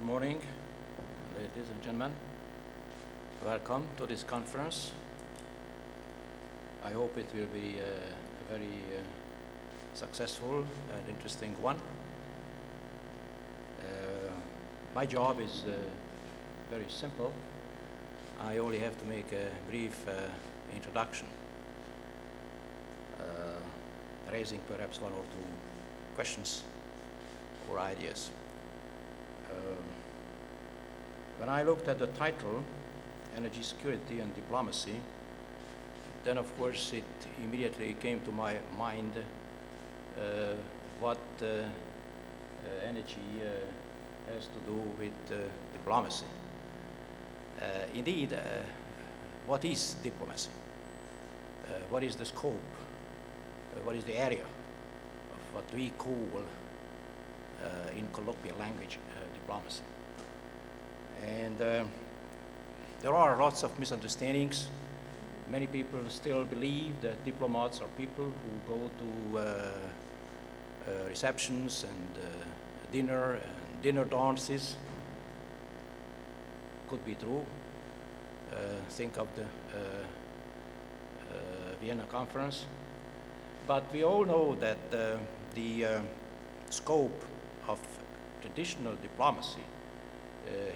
morning, ladies and gentlemen. Welcome to this conference. I hope it will be a very successful and interesting one. My job is very simple. I only have to make a brief introduction, raising perhaps one or two questions or ideas. When I looked at the title, Energy Security and Diplomacy, then of course it immediately came to my mind what energy has to do with diplomacy. Indeed, what is diplomacy? What is the scope? What is the area of what we call in colloquial language diplomacy? And there are lots of misunderstandings. Many people still believe that diplomats are people who go to receptions and dinner dances. Could be true. Think of the Vienna conference. But we all know that the scope of traditional diplomacy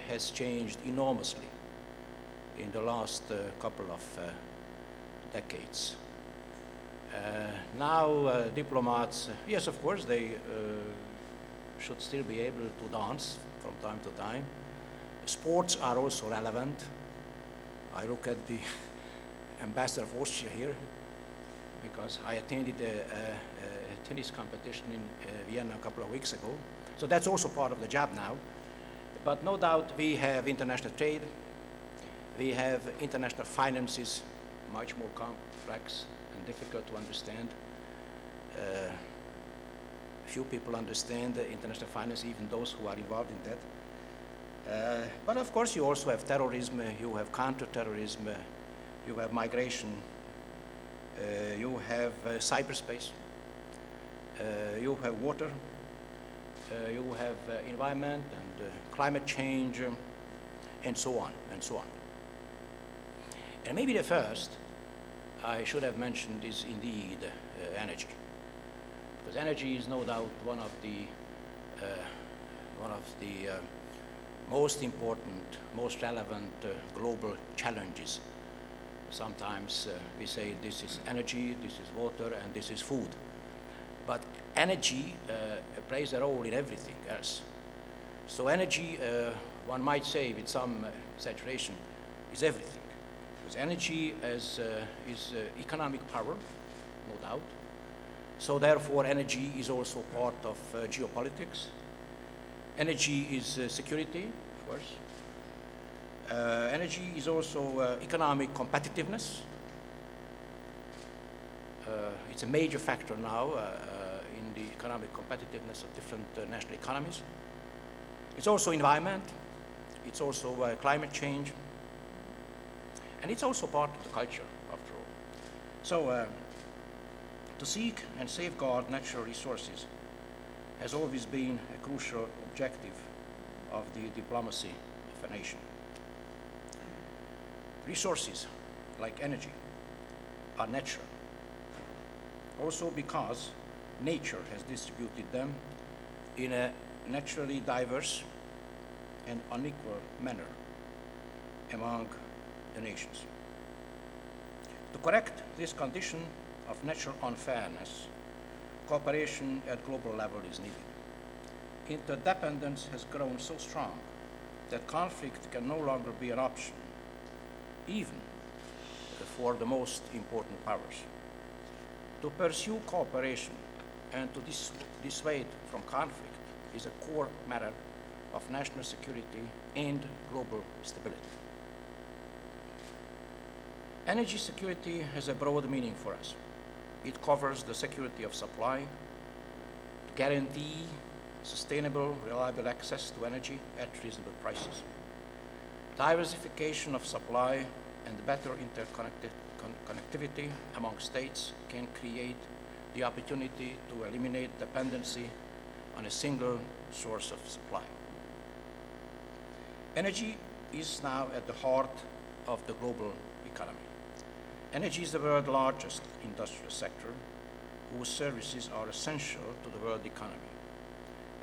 has changed enormously in the last couple of decades. Now diplomats, yes, of course, they should still be able to dance from time to time. Sports are also relevant. I look at the ambassador of Austria here because I attended a tennis competition in Vienna a couple of weeks ago. So that's also part of the job now. But no doubt we have international trade, we have international finances, much more complex and difficult to understand. Few people understand international finance, even those who are involved in that. But of course you also have terrorism, you have counter-terrorism, you have migration, you have cyberspace, you have water, you have environment and climate change, and so on, and so on. And maybe the first I should have mentioned is indeed energy. Because energy is no doubt one of the most important, most relevant global challenges. Sometimes we say this is energy, this is water, and this is food. But energy plays a role in everything else. So energy, one might say with some exaggeration, is everything. Because energy is economic power, no doubt. So therefore energy is also part of geopolitics. Energy is security, of course. Energy is also economic competitiveness. It's a major factor now in the economic competitiveness of different national economies. It's also environment, it's also climate change, and it's also part of the culture, after all. So, to seek and safeguard natural resources has always been a crucial objective of the diplomacy of a nation. Resources, like energy, are natural, also because nature has distributed them in a naturally diverse and unequal manner among the nations. To correct this condition of natural unfairness, cooperation at global level is needed. Interdependence has grown so strong that conflict can no longer be an option, even for the most important powers. To pursue cooperation and to dissuade from conflict is a core matter of national security and global stability. Energy security has a broad meaning for us. It covers the security of supply, to guarantee sustainable, reliable access to energy at reasonable prices. Diversification of supply and better interconnectivity among states can create the opportunity to eliminate dependency on a single source of supply. Energy is now at the heart of the global economy. Energy is the world's largest industrial sector, whose services are essential to the world economy.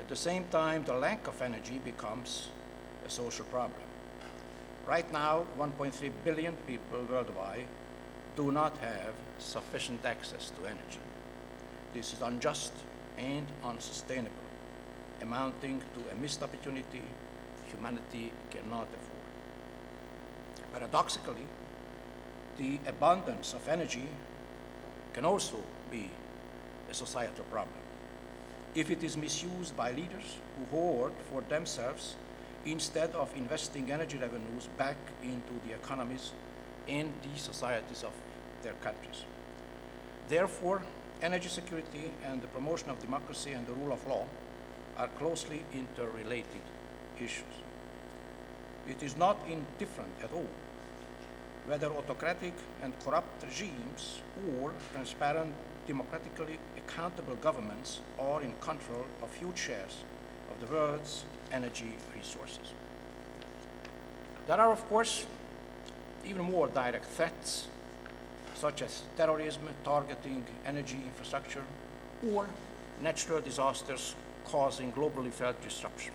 At the same time, the lack of energy becomes a social problem. Right now, 1.3 billion people worldwide do not have sufficient access to energy. This is unjust and unsustainable, amounting to a missed opportunity humanity cannot afford. Paradoxically, the abundance of energy can also be a societal problem if it is misused by leaders who hoard for themselves instead of investing energy revenues back into the economies and the societies of their countries. Therefore, energy security and the promotion of democracy and the rule of law are closely interrelated issues. It is not indifferent at all whether autocratic and corrupt regimes or transparent, democratically accountable governments are in control of huge shares of the world's energy resources. There are, of course, even more direct threats, such as terrorism targeting energy infrastructure or natural disasters causing globally felt disruption.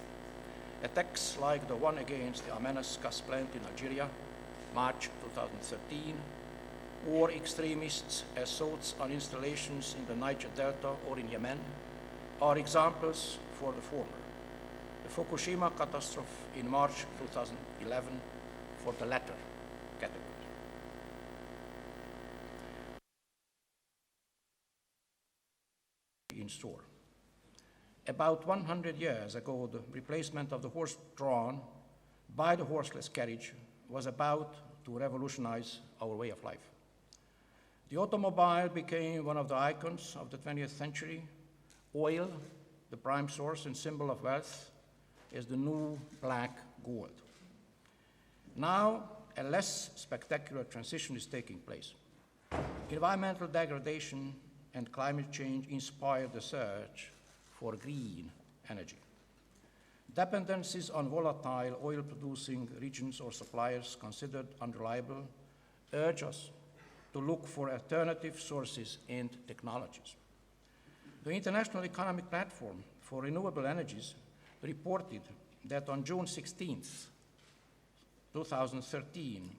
Attacks like the one against the Amenas gas plant in Algeria, March 2013, or extremists' assaults on installations in the Niger Delta or in Yemen are examples for the former. The Fukushima catastrophe in March 2011 for the latter category. In store. About 100 years ago, the replacement of the horse drawn by the horseless carriage was about to revolutionize our way of life. The automobile became one of the icons of the 20th century. Oil, the prime source and symbol of wealth, is the new black gold. Now, a less spectacular transition is taking place. Environmental degradation and climate change inspire the search for green energy. Dependencies on volatile oil-producing regions or suppliers considered unreliable urge us to look for alternative sources and technologies. The International Economic Platform for Renewable Energies reported that on June 16, 2013,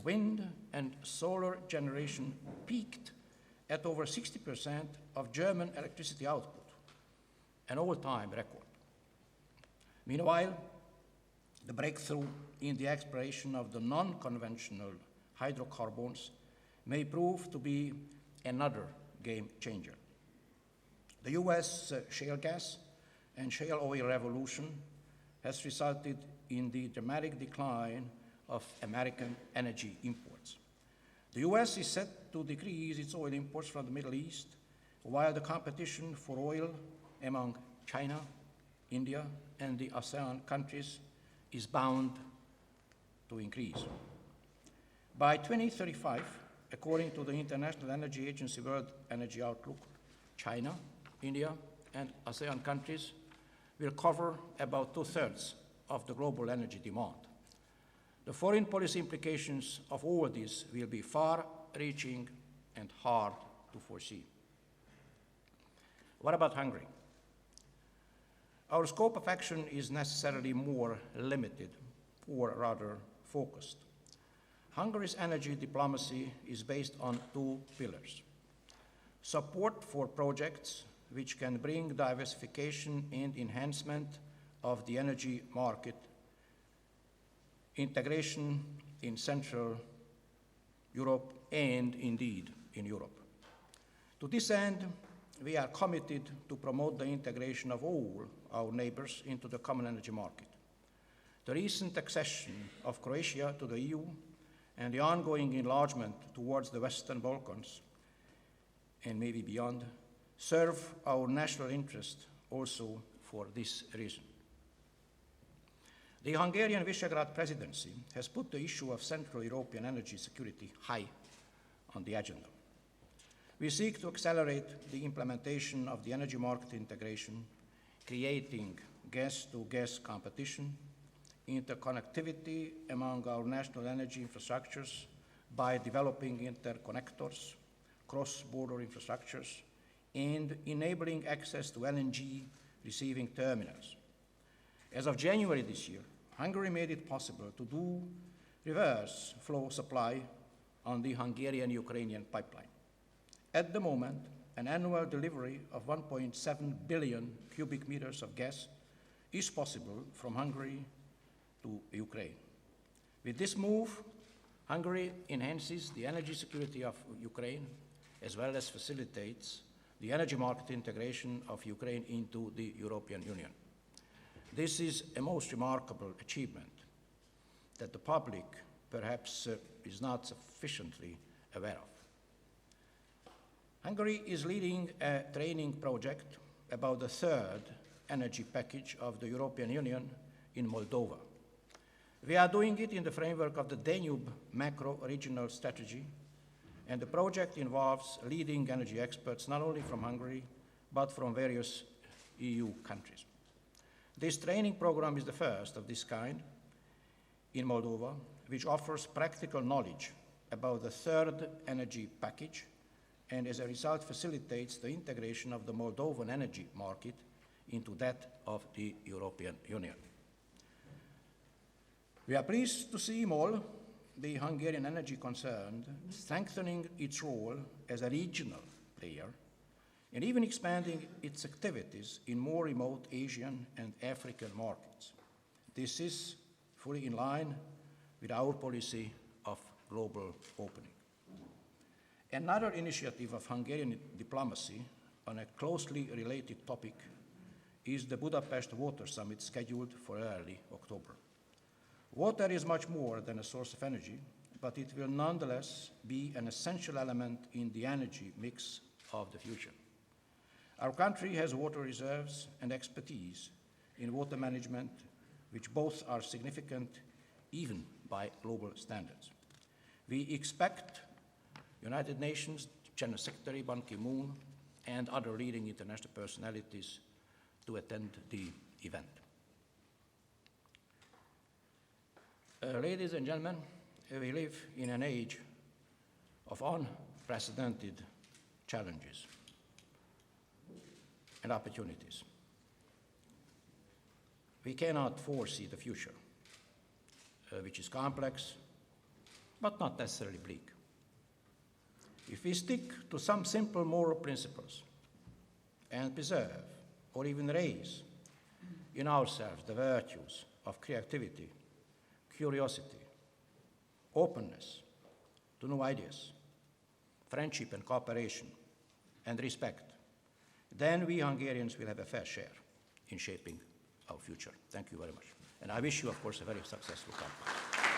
wind and solar generation peaked at over 60% of German electricity output, an all-time record. Meanwhile, the breakthrough in the exploration of the non-conventional hydrocarbons may prove to be another game changer. The US shale gas and shale oil revolution has resulted in the dramatic decline of American energy imports. The US is set to decrease its oil imports from the Middle East, while the competition for oil among China, India, and the ASEAN countries is bound to increase. By 2035, according to the International Energy Agency World Energy Outlook, China, India, and ASEAN countries will cover about 2/3 of the global energy demand. The foreign policy implications of all this will be far-reaching and hard to foresee. What about Hungary? Our scope of action is necessarily more limited, or rather focused. Hungary's energy diplomacy is based on two pillars: support for projects which can bring diversification and enhancement of the energy market, integration in Central Europe and indeed in Europe. To this end, we are committed to promote the integration of all our neighbors into the common energy market. The recent accession of Croatia to the EU and the ongoing enlargement towards the Western Balkans and maybe beyond serve our national interest also for this reason. The Hungarian Visegrad presidency has put the issue of Central European energy security high on the agenda. We seek to accelerate the implementation of the energy market integration, creating gas-to-gas competition, interconnectivity among our national energy infrastructures by developing interconnectors, cross-border infrastructures, and enabling access to LNG receiving terminals. As of January this year, Hungary made it possible to do reverse flow supply on the Hungarian-Ukrainian pipeline. At the moment, an annual delivery of 1.7 billion cubic meters of gas is possible from Hungary to Ukraine. With this move, Hungary enhances the energy security of Ukraine as well as facilitates the energy market integration of Ukraine into the European Union. This is a most remarkable achievement that the public perhaps is not sufficiently aware of. Hungary is leading a training project about the third energy package of the European Union in Moldova. We are doing it in the framework of the Danube macro-regional strategy, and the project involves leading energy experts not only from Hungary, but from various EU countries. This training program is the first of this kind in Moldova, which offers practical knowledge about the third energy package, and as a result facilitates the integration of the Moldovan energy market into that of the European Union. We are pleased to see MOL, the Hungarian energy concern, strengthening its role as a regional player and even expanding its activities in more remote Asian and African markets. This is fully in line with our policy of global opening. Another initiative of Hungarian diplomacy on a closely related topic is the Budapest Water Summit scheduled for early October. Water is much more than a source of energy, but it will nonetheless be an essential element in the energy mix of the future. Our country has water reserves and expertise in water management, which both are significant even by global standards. We expect United Nations General Secretary Ban Ki-moon and other leading international personalities to attend the event. Ladies and gentlemen, we live in an age of unprecedented challenges and opportunities. We cannot foresee the future, which is complex, but not necessarily bleak. If we stick to some simple moral principles and preserve or even raise in ourselves the virtues of creativity, curiosity, openness to new ideas, friendship and cooperation, and respect, then we Hungarians will have a fair share in shaping our future. Thank you very much. And I wish you, of course, a very successful campaign.